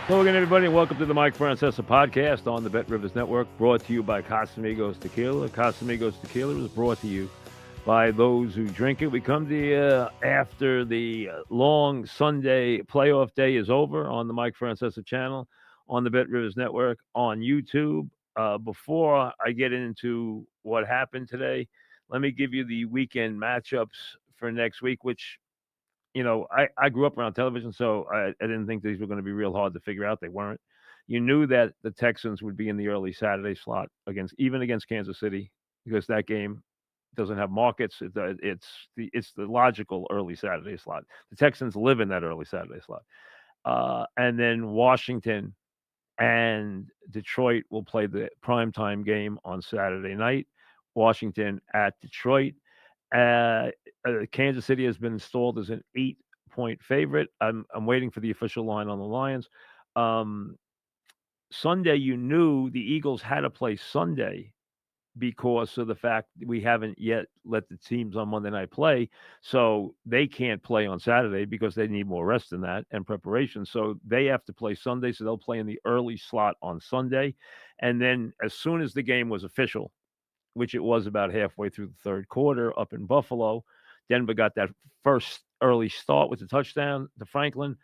Hello again, everybody. Welcome to the Mike Francesa podcast on the Bet Rivers Network, brought to you by Casamigos Tequila. Casamigos Tequila is brought to you by those who drink it. We come to you after the long Sunday playoff day is over on the Mike Francesa channel, on the Bet Rivers Network, on YouTube. Before I get into what happened today, let me give you the weekend matchups for next week, which I grew up around television, so I didn't think these were going to be real hard to figure out. They weren't. You knew that the Texans would be in the early Saturday slot against Kansas City, because that game doesn't have markets. It's the logical early Saturday slot. The Texans live in that early Saturday slot, and then Washington and Detroit will play the primetime game on Saturday night. Washington at Detroit. Kansas City has been installed as an 8-point favorite. I'm waiting for the official line on the Lions. Sunday, you knew the Eagles had to play Sunday because of the fact that we haven't yet let the teams on Monday night play. So they can't play on Saturday because they need more rest than that and preparation. So they have to play Sunday. So they'll play in the early slot on Sunday. And then as soon as the game was official, which it was about halfway through the third quarter up in Buffalo, Denver got that first early start with the touchdown to Franklin.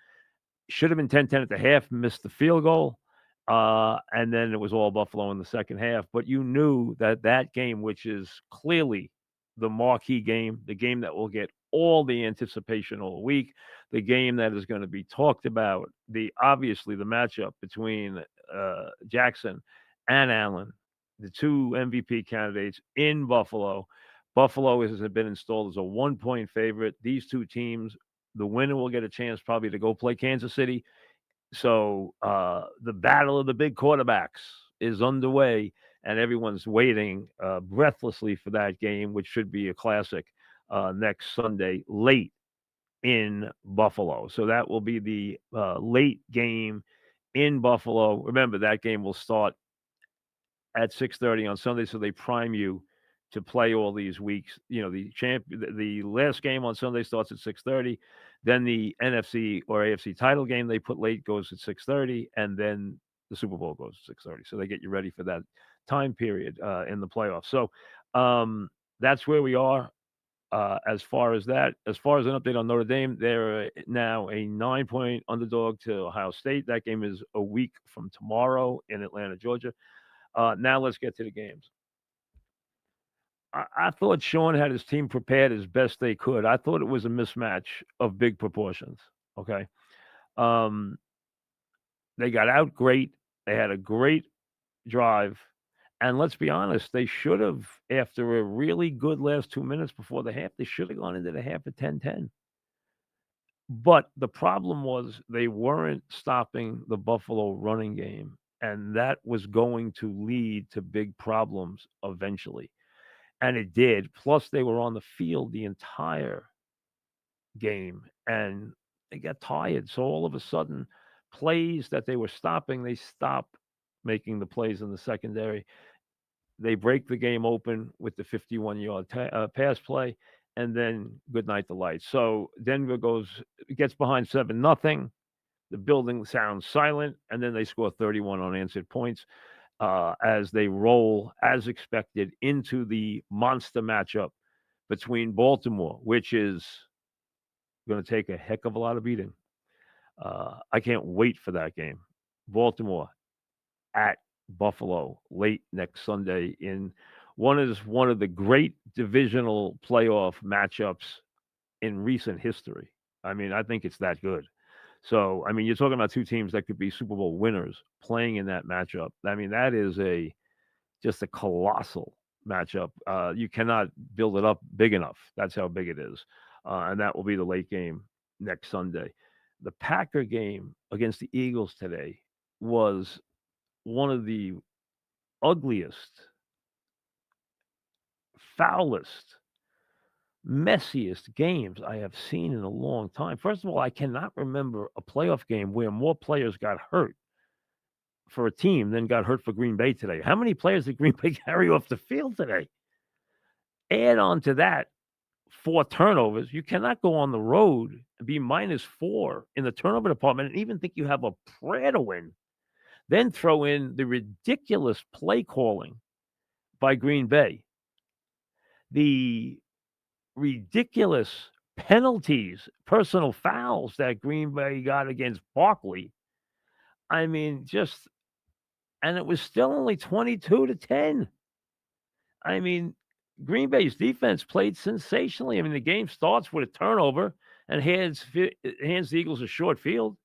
Should have been 10-10 at the half, missed the field goal. And then it was all Buffalo in the second half. But you knew that game, which is clearly the marquee game, the game that will get all the anticipation all week, the game that is going to be talked about, obviously the matchup between Jackson and Allen, the two MVP candidates in Buffalo. Buffalo has been installed as a 1-point favorite. These two teams, the winner will get a chance probably to go play Kansas City. So the battle of the big quarterbacks is underway, and everyone's waiting breathlessly for that game, which should be a classic next Sunday late in Buffalo. So that will be the late game in Buffalo. Remember, that game will start at 6:30 on Sunday, so they prime you to play all these weeks. The last game on Sunday starts at 6:30. Then the NFC or AFC title game they put late goes at 6:30, and then the Super Bowl goes at 6:30. So they get you ready for that time period in the playoffs. So that's where we are as far as that. As far as an update on Notre Dame, they're now a 9-point underdog to Ohio State. That game is a week from tomorrow in Atlanta, Georgia. Now let's get to the games. I thought Sean had his team prepared as best they could. I thought it was a mismatch of big proportions. Okay. Um, they got out great. They had a great drive. And let's be honest, they should have, after a really good last 2 minutes before the half, they should have gone into the half at 10-10. But the problem was they weren't stopping the Buffalo running game. And that was going to lead to big problems eventually. And it did. Plus, they were on the field the entire game and they got tired. So all of a sudden, plays that they were stopping, they stopped making the plays in the secondary. They break the game open with the 51-yard pass play, and then good night the lights. So Denver gets behind 7-0. The building sounds silent, and then they score 31 unanswered points. As they roll, as expected, into the monster matchup between Baltimore, which is going to take a heck of a lot of beating. I can't wait for that game. Baltimore at Buffalo late next Sunday in one of the great divisional playoff matchups in recent history. I mean, I think it's that good. So, I mean, you're talking about two teams that could be Super Bowl winners playing in that matchup. I mean, that is just a colossal matchup. You cannot build it up big enough. That's how big it is. And that will be the late game next Sunday. The Packer game against the Eagles today was one of the ugliest, foulest, messiest games I have seen in a long time. First of all, I cannot remember a playoff game where more players got hurt for a team than got hurt for Green Bay today. How many players did Green Bay carry off the field today? Add on to that 4 turnovers. You cannot go on the road and be -4 in the turnover department and even think you have a prayer to win. Then throw in the ridiculous play calling by Green Bay, the ridiculous penalties, personal fouls that Green Bay got against Barkley. I mean, just and it was still only 22-10. I mean, Green Bay's defense played sensationally. I mean, the game starts with a turnover and hands the Eagles a short field.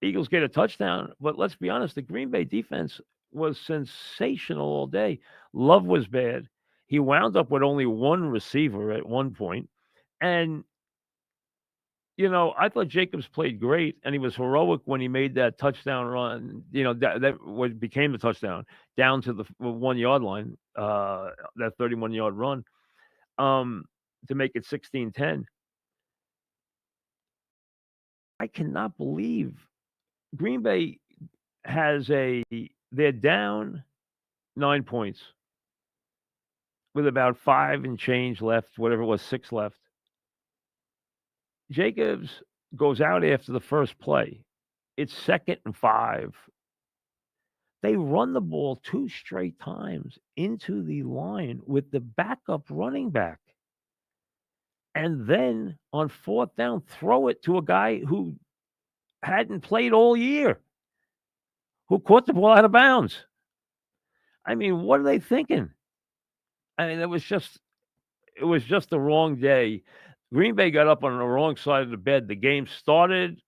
Eagles get a touchdown, but let's be honest, the Green Bay defense was sensational all day. Love was bad. He wound up with only one receiver at one point, and I thought Jacobs played great, and he was heroic when he made that touchdown run. That what became the touchdown down to the 1 yard line. That 31-yard run, to make it 16-10. I cannot believe Green Bay they're down 9 points with about 5 and change left, whatever it was, 6 left. Jacobs goes out after the first play. It's 2nd and 5. They run the ball 2 straight times into the line with the backup running back. And then on 4th down, throw it to a guy who hadn't played all year, who caught the ball out of bounds. I mean, what are they thinking? I mean, it was just the wrong day. Green Bay got up on the wrong side of the bed. The game started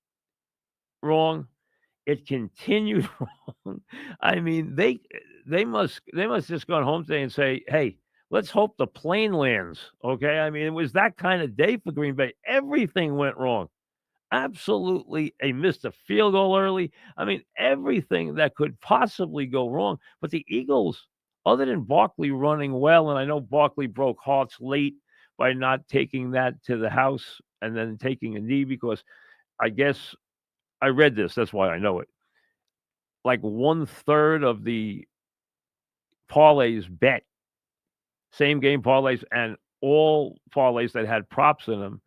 wrong. It continued wrong. I mean, they must just gone home today and say, "Hey, let's hope the plane lands." Okay? I mean, it was that kind of day for Green Bay. Everything went wrong. Absolutely, they missed a field goal early. I mean, everything that could possibly go wrong. But the Eagles, other than Barkley running well, and I know Barkley broke hearts late by not taking that to the house and then taking a knee because I guess I read this, that's why I know it. Like 1/3 of the parlays bet, same game parlays, and all parlays that had props in them,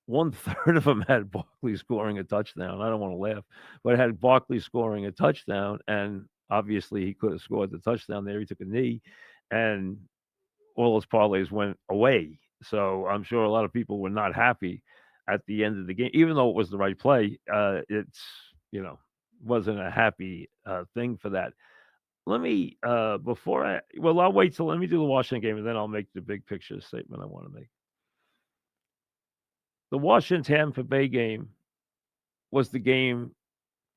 1/3 of them had Barkley scoring a touchdown. I don't want to laugh, but it had Barkley scoring a touchdown, and obviously he could have scored the touchdown there. He took a knee, and all those parlays went away. So I'm sure a lot of people were not happy at the end of the game, even though it was the right play. It's wasn't a happy thing for that. Let me I'll wait till let me do the Washington game and then I'll make the big picture statement I want to make. The Washington Tampa Bay game was the game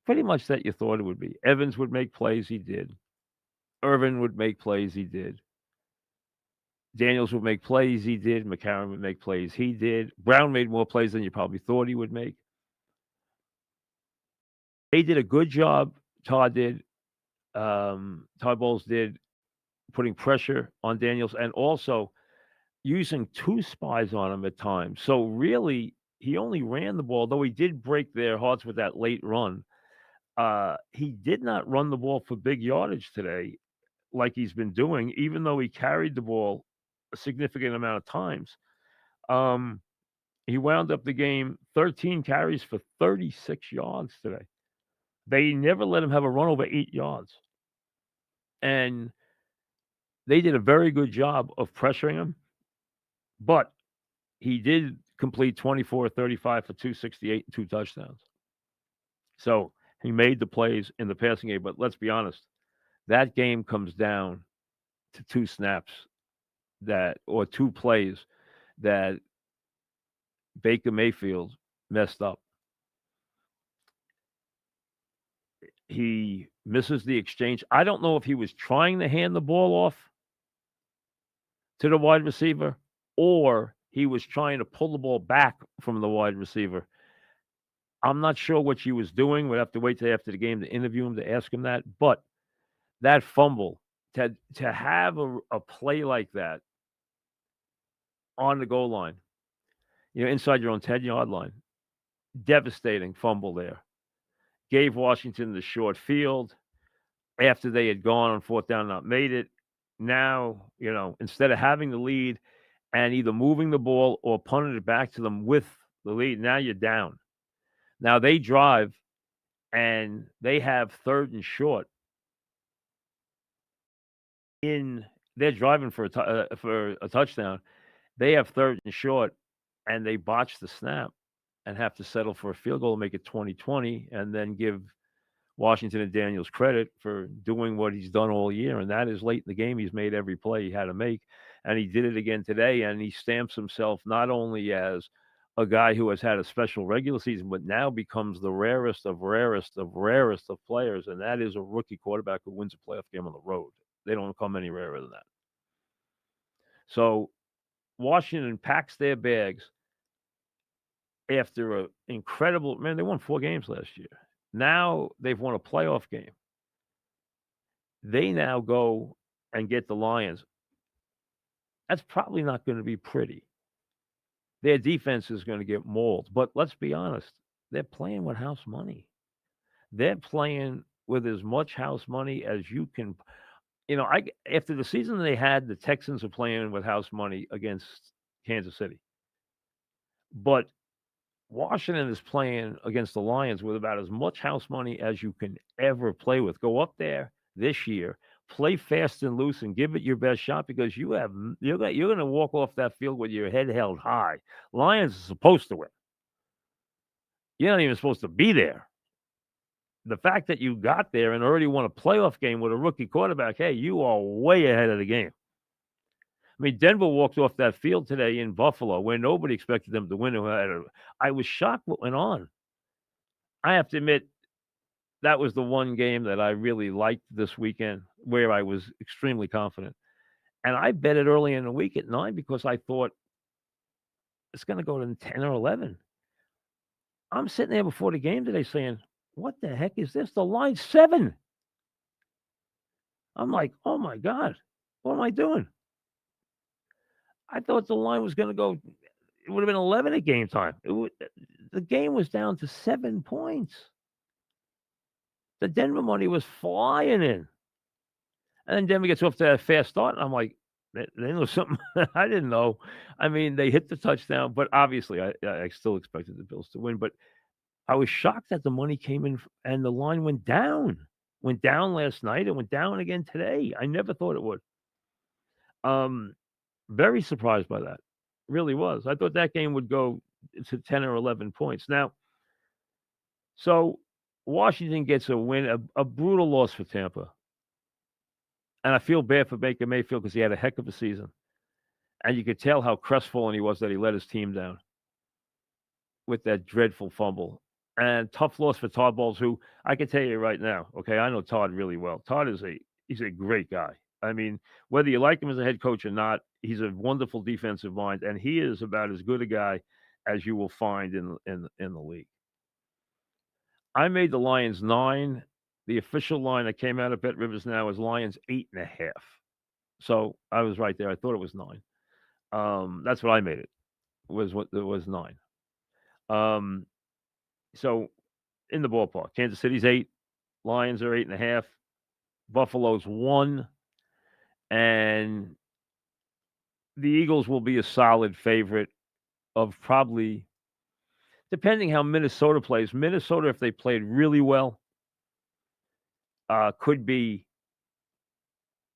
pretty much that you thought it would be. Evans would make plays, he did. Irvin would make plays, he did. Daniels would make plays, he did. McCarron would make plays, he did. Brown made more plays than you probably thought he would make. They did a good job. Todd did. Todd Bowles did, putting pressure on Daniels and also using 2 spies on him at times. So really, he only ran the ball, though he did break their hearts with that late run. He did not run the ball for big yardage today like he's been doing, even though he carried the ball a significant amount of times. He wound up the game 13 carries for 36 yards today. They never let him have a run over 8 yards. And they did a very good job of pressuring him, but he did complete 24-35 for 268 and 2 touchdowns. So he made the plays in the passing game, but let's be honest, that game comes down to 2 snaps or 2 plays that Baker Mayfield messed up. He misses the exchange. I don't know if he was trying to hand the ball off to the wide receiver or he was trying to pull the ball back from the wide receiver. I'm not sure what he was doing. We'll have to wait till after the game to interview him to ask him that. But that fumble, to have a play like that on the goal line, inside your own 10-yard line, devastating fumble there. Gave Washington the short field after they had gone on 4th down and not made it. Now, instead of having the lead and either moving the ball or punting it back to them with the lead. Now you're down. Now they drive and they have 3rd and short in they're driving for a touchdown. They have 3rd and short, and they botch the snap and have to settle for a field goal to make it 20-20, and then give Washington and Daniels credit for doing what he's done all year, and that is late in the game, he's made every play he had to make, and he did it again today, and he stamps himself not only as a guy who has had a special regular season, but now becomes the rarest of rarest of rarest of players, and that is a rookie quarterback who wins a playoff game on the road. They don't come any rarer than that. So Washington packs their bags after an incredible man. They won 4 games last year. Now they've won a playoff game. They now go and get the Lions. That's probably not going to be pretty. Their defense is going to get mauled. But let's be honest, they're playing with house money. They're playing with as much house money as you can. After the season they had, the Texans are playing with house money against Kansas City. But Washington is playing against the Lions with about as much house money as you can ever play with. Go up there this year, play fast and loose, and give it your best shot, because you're going to walk off that field with your head held high. Lions are supposed to win. You're not even supposed to be there. The fact that you got there and already won a playoff game with a rookie quarterback, hey, you are way ahead of the game. I mean, Denver walked off that field today in Buffalo where nobody expected them to win. I was shocked what went on. I have to admit, that was the one game that I really liked this weekend, where I was extremely confident. And I bet it early in the week at 9 because I thought it's going to go to 10 or 11. I'm sitting there before the game today saying, what the heck is this? The line's 7. I'm like, oh my God, what am I doing? I thought the line was going to go, it would have been 11 at game time. The game was down to 7 points. The Denver money was flying in. And then Denver gets off to a fast start, and I'm like, they know something I didn't know. I mean, they hit the touchdown, but obviously I still expected the Bills to win. But I was shocked that the money came in and the line went down. Went down last night. It went down again today. I never thought it would. Very surprised by that. Really was. I thought that game would go to 10 or 11 points. Now, so Washington gets a win, a brutal loss for Tampa. And I feel bad for Baker Mayfield because he had a heck of a season. And you could tell how crestfallen he was that he let his team down with that dreadful fumble. And tough loss for Todd Bowles, who I can tell you right now, okay, I know Todd really well. Todd he's a great guy. I mean, whether you like him as a head coach or not, he's a wonderful defensive mind, and he is about as good a guy as you will find in the league. I made the Lions 9. The official line that came out of Bet Rivers now is Lions 8.5. So I was right there. I thought it was 9. That's what I made it. Was 9. So in the ballpark, Kansas City's 8, Lions are 8.5, Buffalo's 1, and the Eagles will be a solid favorite of probably, depending how Minnesota plays. Minnesota, if they played really well, could be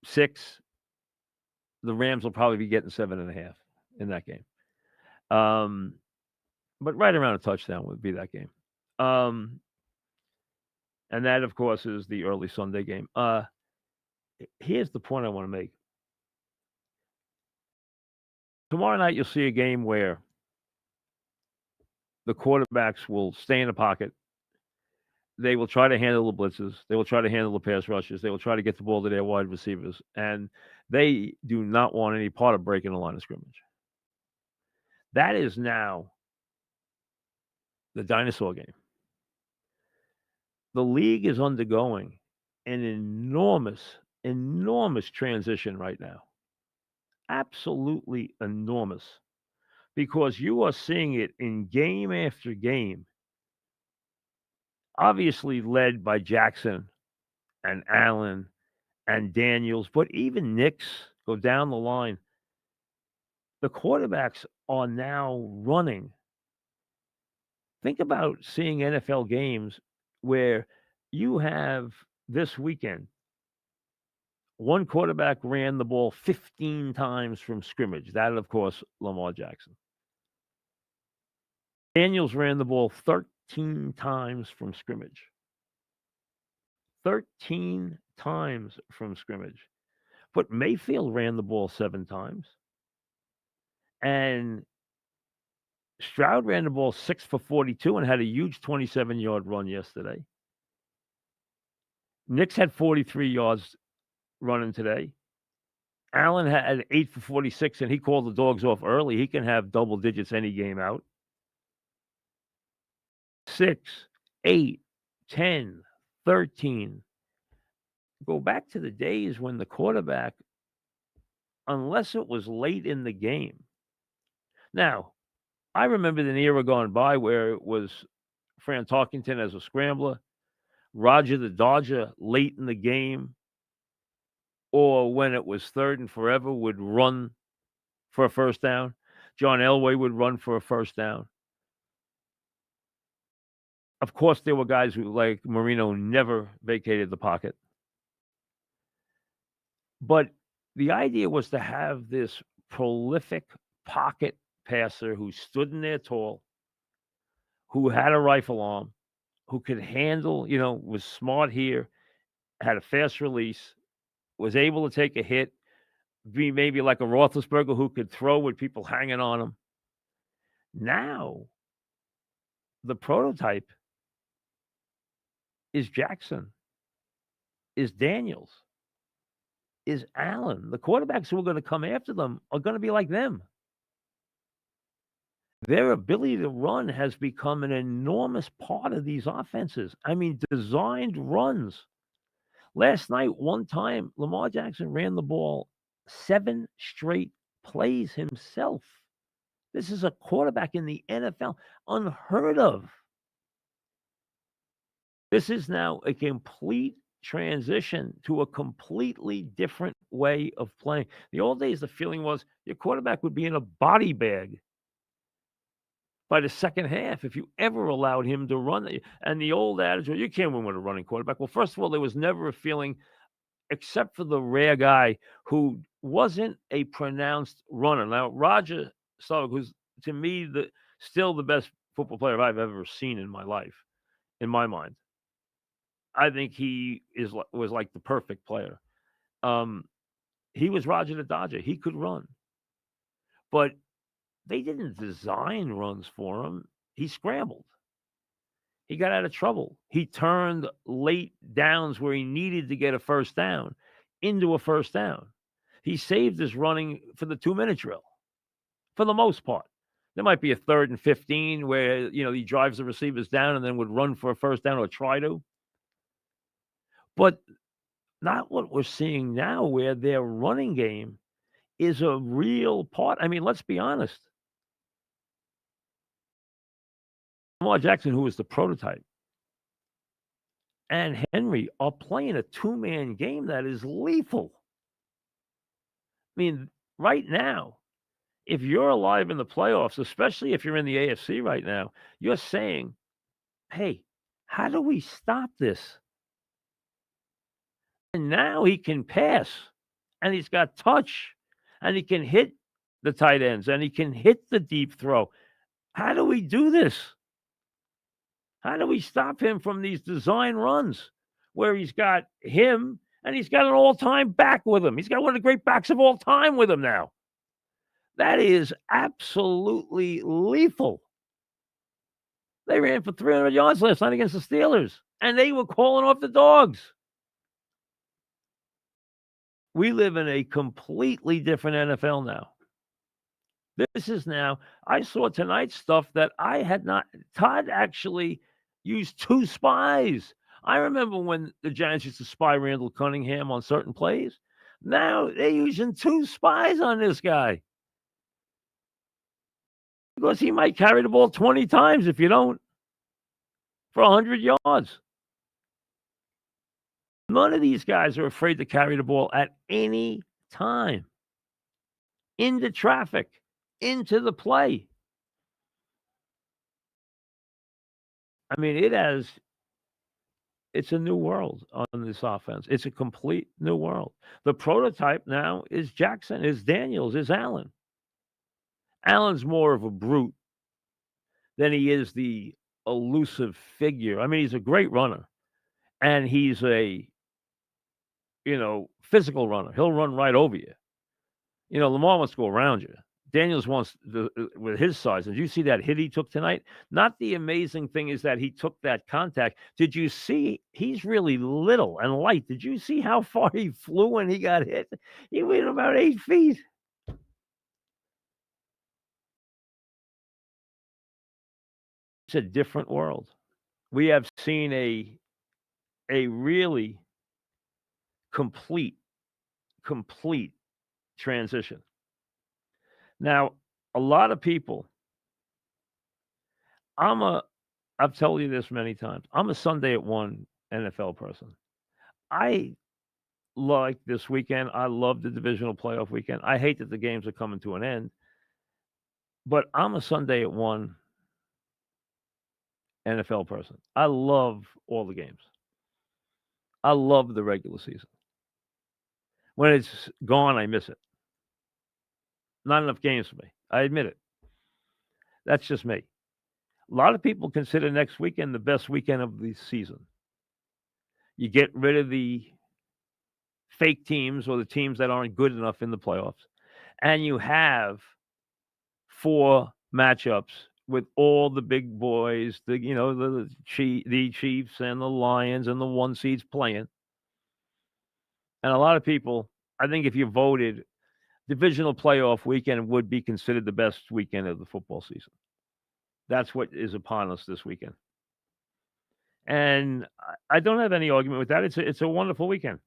6. The Rams will probably be getting 7.5 in that game. But right around a touchdown would be that game. And that, of course, is the early Sunday game. Here's the point I want to make. Tomorrow night, you'll see a game where the quarterbacks will stay in the pocket. They will try to handle the blitzes. They will try to handle the pass rushes. They will try to get the ball to their wide receivers. And they do not want any part of breaking the line of scrimmage. That is now the dinosaur game. The league is undergoing an enormous, enormous transition right now. Absolutely enormous. Because you are seeing it in game after game. Obviously led by Jackson and Allen and Daniels, but even Nix go down the line. the quarterbacks are now running. Think about seeing NFL games where you have this weekend, one quarterback ran the ball 15 times from scrimmage. That, of course, Lamar Jackson. Daniels ran the ball 13 times from scrimmage. 13 times from scrimmage. But Mayfield ran the ball 7 times. And Stroud ran the ball 6 for 42 and had a huge 27-yard run yesterday. Nix had 43 yards running today. Allen had 8 for 46, and he called the dogs off early. He can have double digits any game out. 6, 8, 10, 13. Go back to the days when the quarterback, unless it was late in the game. Now, I remember the era gone by where it was Fran Tarkenton as a scrambler, Roger the Dodger late in the game, or when it was third and forever would run for a first down. John Elway would run for a first down. Of course, there were guys who, like Marino, never vacated the pocket. But the idea was to have this prolific pocket passer who stood in there tall, who had a rifle arm, who could handle, was smart here, had a fast release, was able to take a hit, be maybe like a Roethlisberger who could throw with people hanging on him. Now, the prototype is Jackson, is Daniels, is Allen. The quarterbacks who are going to come after them are going to be like them. Their ability to run has become an enormous part of these offenses. I mean, designed runs. Last night, one time, Lamar Jackson ran the ball 7 straight plays himself. This is a quarterback in the NFL. Unheard of. This is now a complete transition to a completely different way of playing. The old days, the feeling was your quarterback would be in a body bag by the second half if you ever allowed him to run. And the old adage, well, you can't win with a running quarterback. Well, first of all, there was never a feeling, except for the rare guy who wasn't a pronounced runner. Now, Roger Staubach, who's to me still the best football player I've ever seen in my life, in my mind. I think he was like the perfect player. He was Roger the Dodger. He could run. But they didn't design runs for him. He scrambled. He got out of trouble. He turned late downs where he needed to get a first down into a first down. He saved his running for the 2-minute drill for the most part. There might be a 3rd and 15 where, he drives the receivers down and then would run for a first down or try to. But not what we're seeing now, where their running game is a real part. I mean, let's be honest. Lamar Jackson, who is the prototype, and Henry are playing a 2-man game that is lethal. I mean, right now, if you're alive in the playoffs, especially if you're in the AFC right now, you're saying, hey, how do we stop this? And now he can pass, and he's got touch, and he can hit the tight ends, and he can hit the deep throw. How do we do this? How do we stop him from these design runs where he's got him and he's got an all-time back with him? He's got one of the great backs of all time with him now. That is absolutely lethal. They ran for 300 yards last night against the Steelers, and they were calling off the dogs. We live in a completely different NFL now. This is now, I saw tonight's stuff that I had not. Todd actually used 2 spies. I remember when the Giants used to spy Randall Cunningham on certain plays. Now they're using 2 spies on this guy. Because he might carry the ball 20 times if you don't, for 100 yards. None of these guys are afraid to carry the ball at any time. Into traffic. into the play. I mean, it's a new world on this offense. It's a complete new world. The prototype now is Jackson, is Daniels, is Allen. Allen's more of a brute than he is the elusive figure. I mean, he's a great runner, and he's a physical runner. He'll run right over you. Lamar wants to go around you. Daniels wants with his size. Did you see that hit he took tonight? Not the amazing thing is that he took that contact. Did you see he's really little and light? Did you see how far he flew when he got hit? He went about 8 feet. It's a different world. We have seen a really complete transition. Now, a lot of people, I've told you this many times. I'm a Sunday at 1 NFL person. I like this weekend. I love the divisional playoff weekend. I hate that the games are coming to an end, but I'm a Sunday at 1 NFL person. I love all the games. I love the regular season. When it's gone, I miss it. Not enough games for me. I admit it. That's just me. A lot of people consider next weekend the best weekend of the season. You get rid of the fake teams or the teams that aren't good enough in the playoffs, and you have 4 matchups with all the big boys, the Chiefs and the Lions and the 1 seeds playing. And a lot of people, I think if you voted, divisional playoff weekend would be considered the best weekend of the football season. That's what is upon us this weekend. And I don't have any argument with that. It's a wonderful weekend.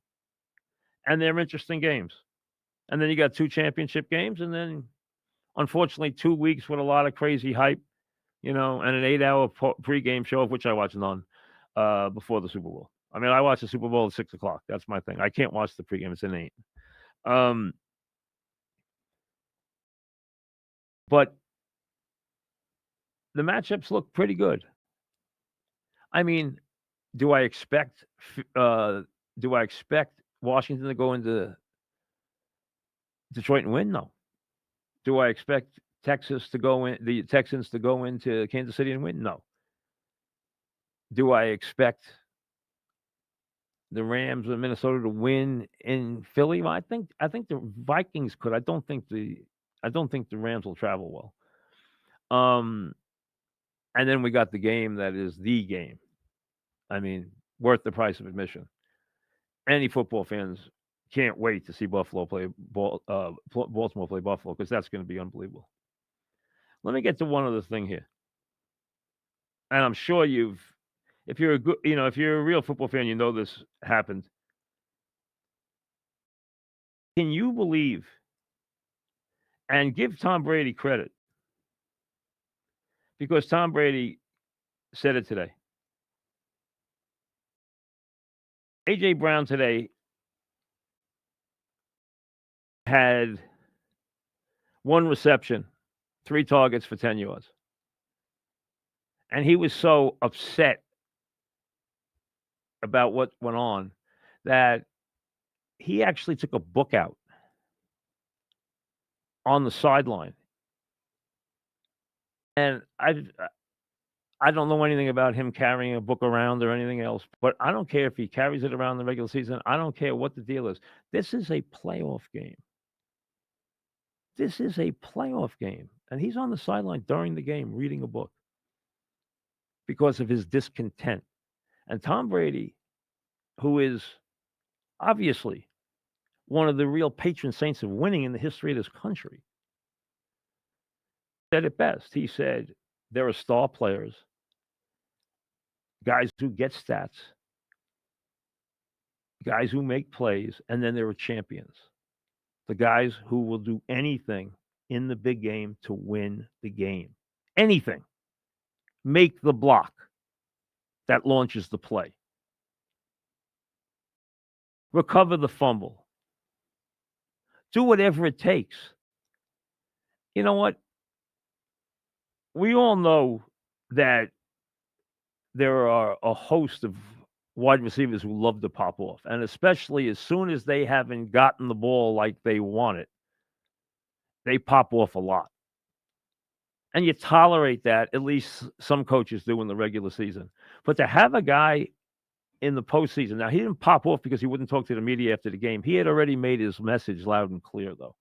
And they're interesting games. And then you got 2 championship games, and then unfortunately 2 weeks with a lot of crazy hype, and an 8-hour pregame show, of which I watch none, before the Super Bowl. I mean, I watch the Super Bowl at 6:00. That's my thing. I can't watch the pregame. It's an 8. But the matchups look pretty good. I mean, do I expect Washington to go into Detroit and win? No. Do I expect the Texans to go into Kansas City and win? No. Do I expect the Rams of Minnesota to win in Philly? Well, I think the Vikings could. I don't think the Rams will travel well. And then we got the game that is the game. I mean, worth the price of admission. Any football fans can't wait to see Baltimore play Buffalo, because that's going to be unbelievable. Let me get to one other thing here, and I'm sure if you're a real football fan, you know this happened. Can you believe, and give Tom Brady credit, because Tom Brady said it today. A.J. Brown today had 1 reception, 3 targets for 10 yards. And he was so upset about what went on that he actually took a book out on the sideline. And I don't know anything about him carrying a book around or anything else, but I don't care if he carries it around the regular season. I don't care what the deal is. This is a playoff game. This is a playoff game. And he's on the sideline during the game reading a book because of his discontent. And Tom Brady, who is obviously one of the real patron saints of winning in the history of this country, said it best. He said, there are star players, guys who get stats, guys who make plays, and then there are champions, the guys who will do anything in the big game to win the game. Anything. Make the block that launches the play. Recover the fumble. Do whatever it takes. You know what? We all know that there are a host of wide receivers who love to pop off, and especially as soon as they haven't gotten the ball like they want it, they pop off a lot. And you tolerate that, at least some coaches do in the regular season. But to have a guy in the postseason, now he didn't pop off because he wouldn't talk to the media after the game. He had already made his message loud and clear, though.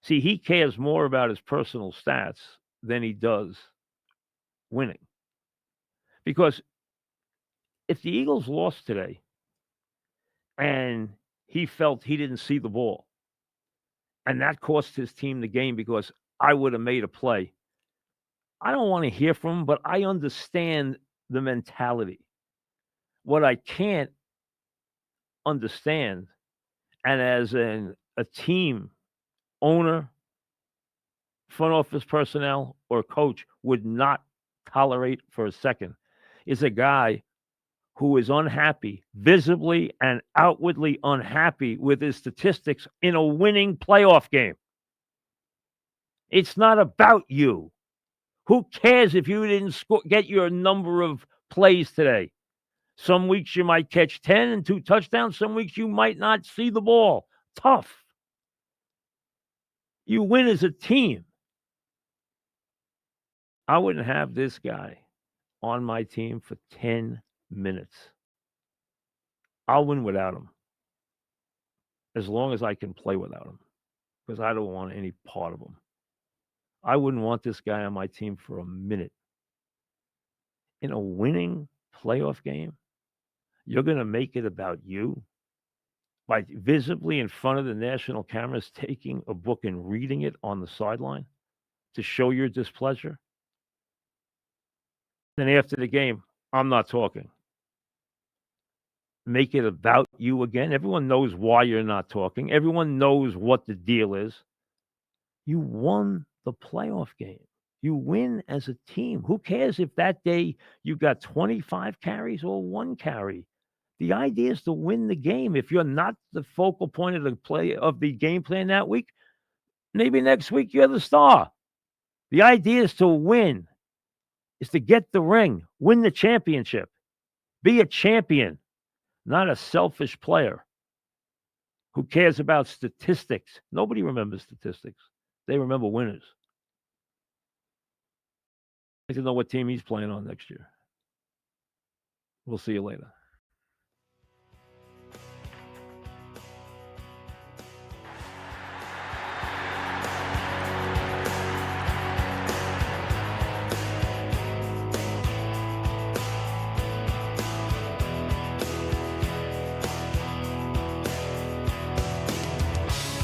See, he cares more about his personal stats than he does winning. Because if the Eagles lost today and he felt he didn't see the ball, and that cost his team the game because I would have made a play, I don't want to hear from him, but I understand the mentality. What I can't understand, and as a team owner, front office personnel, or coach would not tolerate for a second, is a guy who is unhappy, visibly and outwardly unhappy with his statistics in a winning playoff game. It's not about you. Who cares if you didn't get your number of plays today? Some weeks you might catch 10 and 2 touchdowns. Some weeks you might not see the ball. Tough. You win as a team. I wouldn't have this guy on my team for 10 minutes. I'll win without him as long as I can play without him because I don't want any part of him. I wouldn't want this guy on my team for a minute. In a winning playoff game, you're going to make it about you by visibly in front of the national cameras taking a book and reading it on the sideline to show your displeasure. Then after the game, I'm not talking. Make it about you again. Everyone knows why you're not talking. Everyone knows what the deal is. You won the playoff game. You win as a team. Who cares if that day you got 25 carries or 1 carry? The idea is to win the game. If you're not the focal point of the game plan that week, maybe next week you're the star. The idea is to win, is to get the ring, win the championship, be a champion, not a selfish player who cares about statistics. Nobody remembers statistics. They remember winners. I need to know what team he's playing on next year. We'll see you later.